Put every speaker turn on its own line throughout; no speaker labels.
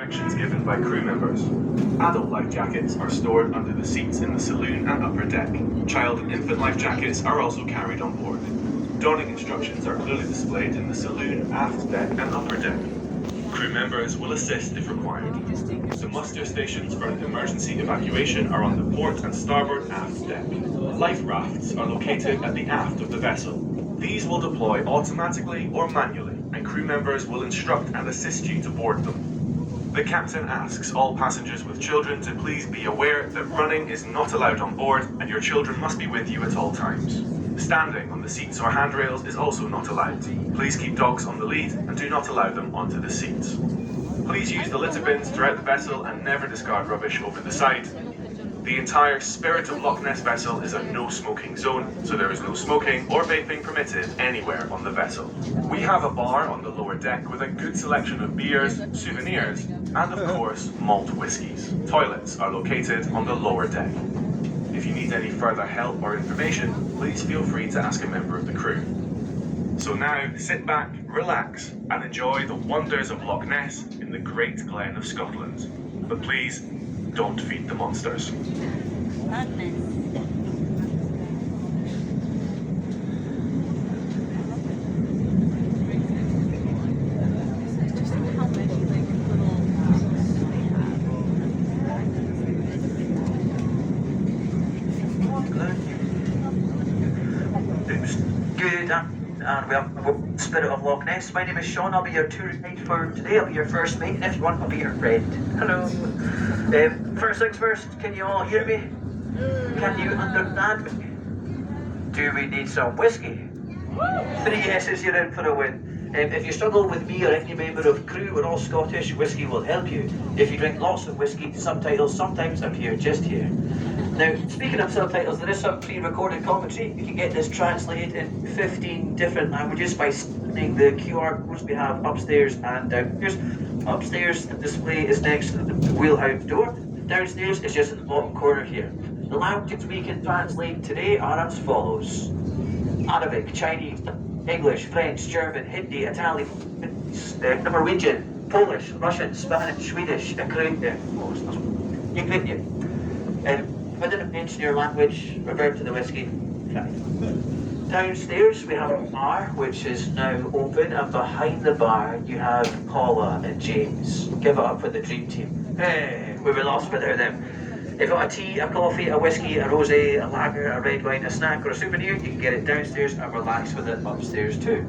Directions given by crew members. Adult life jackets are stored under the seats in the saloon and upper deck. Child and infant life jackets are also carried on board. Donning instructions are clearly displayed in the saloon, aft deck and upper deck. Crew members will assist if required. The muster stations for an emergency evacuation are on the port and starboard aft deck. Life rafts are located at the aft of the vessel. These will deploy automatically or manually, and crew members will instruct and assist you to board them. The captain asks all passengers with children to please be aware that running is not allowed on board and your children must be with you at all times. Standing on the seats or handrails is also not allowed. Please keep dogs on the lead and do not allow them onto the seats. Please use the litter bins throughout the vessel and never discard rubbish over the side. The entire Spirit of Loch Ness vessel is a no-smoking zone, so there is no smoking or vaping permitted anywhere on the vessel. We have a bar on the lower deck with a good selection of beers, souvenirs, and of course, malt whiskies. Toilets are located on the lower deck. If you need any further help or information, please feel free to ask a member of the crew. So now, sit back, relax, and enjoy the wonders of Loch Ness in the Great Glen of Scotland. But please, don't feed the monsters.
Good, and welcome to Spirit of Loch Ness. My name is Sean. I'll be your tour guide for today. I'll be your first mate, and if you want, I'll be your friend. Hello. First things first, can you all hear me? Can you understand me? Do we need some whiskey? 3 yeses, you're in for a win. If you struggle with me or any member of crew, we're all Scottish, whiskey will help you. If you drink lots of whiskey, subtitles sometimes appear just here. Now, speaking of subtitles, there is some pre-recorded commentary. You can get this translated in 15 different languages by scanning the QR codes we have upstairs and downstairs. Upstairs, the display is next to the wheelhouse door. Downstairs is just in the bottom corner here. The languages we can translate today are as follows: Arabic, Chinese, English, French, German, Hindi, Italian, Norwegian, Polish, Russian, Spanish, Swedish, Ukrainian. If I didn't mention your language, revert to the whiskey. Okay. Downstairs we have a bar which is now open, and behind the bar you have Paula and James. Give it up for the dream team. Hey, we were lost without them. If you want a tea, a coffee, a whiskey, a rosé, a lager, a red wine, a snack or a souvenir, you can get it downstairs and relax with it upstairs too.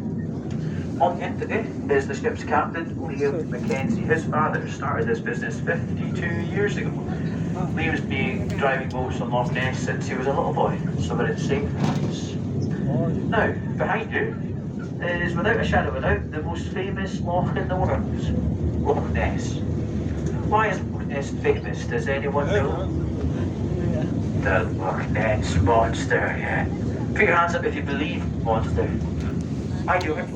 On hand today is the ship's captain, Liam Mackenzie. His father started this business 52 years ago. Liam's been driving boats on Loch Ness since he was a little boy, so we're in safe hands. Now, behind you is, without a shadow of a doubt, the most famous loch in the world, Loch Ness. Why is Loch Ness famous? Does anyone know? The Loch Ness Monster, yeah. Put your hands up if you believe monster. I do it.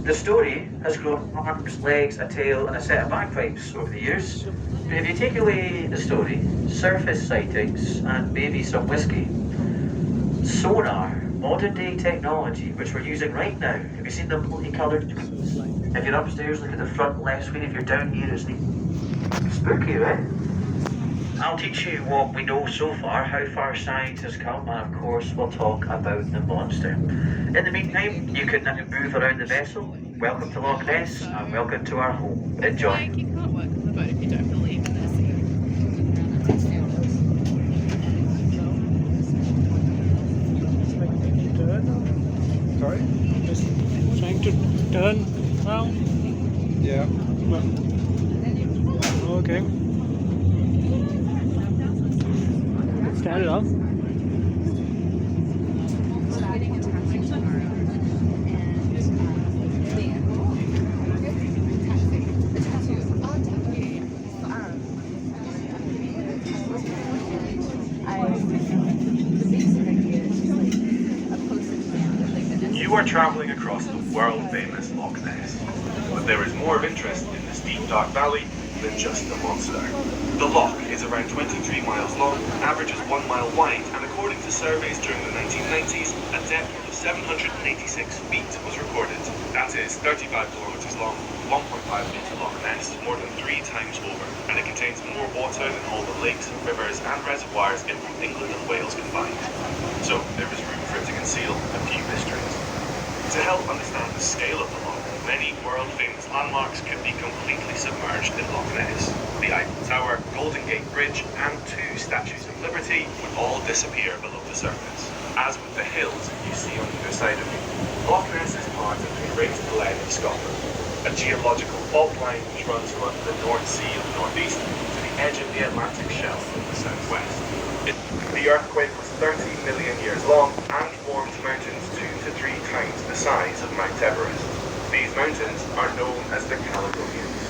The story has grown arms, legs, a tail, and a set of bagpipes over the years. But if you take away the story, surface sightings, and maybe some whiskey, sonar, modern day technology, which we're using right now. Have you seen the multicoloured tweets? If you're upstairs, look at the front left screen. If you're down here, it's spooky, right? I'll teach you what we know so far, how far science has come, and of course we'll talk about the monster. In the meantime, you can now move around the vessel. Welcome to Loch Ness, and welcome to our home. Enjoy.
Like, you can't work on the boat if you don't believe in this.
Sorry?
Just trying to turn round.
Yeah.
Okay. Stand it up.
You are travelling across the world-famous Loch Ness, but there is more of interest in this deep, dark valley than just the monster. The loch is around 23 miles long, averages 1 mile wide, and according to surveys during the 1990s, a depth of 786 feet was recorded. That is 35 kilometers long. 1.5 into Loch Ness more than 3 times over, and it contains more water than all the lakes, rivers and reservoirs in both England and Wales combined. So there is room for it to conceal a few mysteries. To help understand the scale of the loch, many world-famous landmarks could be completely submerged in Loch Ness. The Eiffel Tower, Golden Gate Bridge and 2 Statues of Liberty would all disappear below the surface. As with the hills you see on either side of you, Loch Ness is part of the Great Glen of Scotland, a geological fault line which runs from the North Sea in the northeast to the edge of the Atlantic shelf in the southwest. The earthquake was 13 million years long and formed mountains 2 to 3 times the size of Mount Everest. These mountains are known as the Caledonians.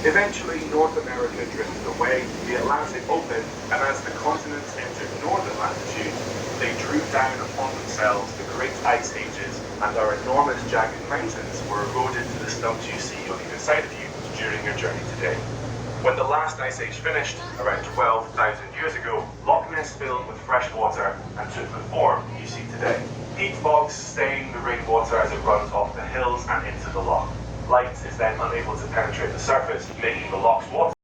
Eventually, North America drifted away, the Atlantic opened, and as the continents entered northern latitudes, they drew down upon themselves the great ice ages, and our enormous jagged mountains were eroded to the stumps you see on either side of you during your journey today. When the last ice age finished, around 12,000 years ago, Loch Ness filled with fresh water and took the form you see today. Peat bogs stain the rainwater as it runs off the hills and into the loch. Light is then unable to penetrate the surface, making the loch's water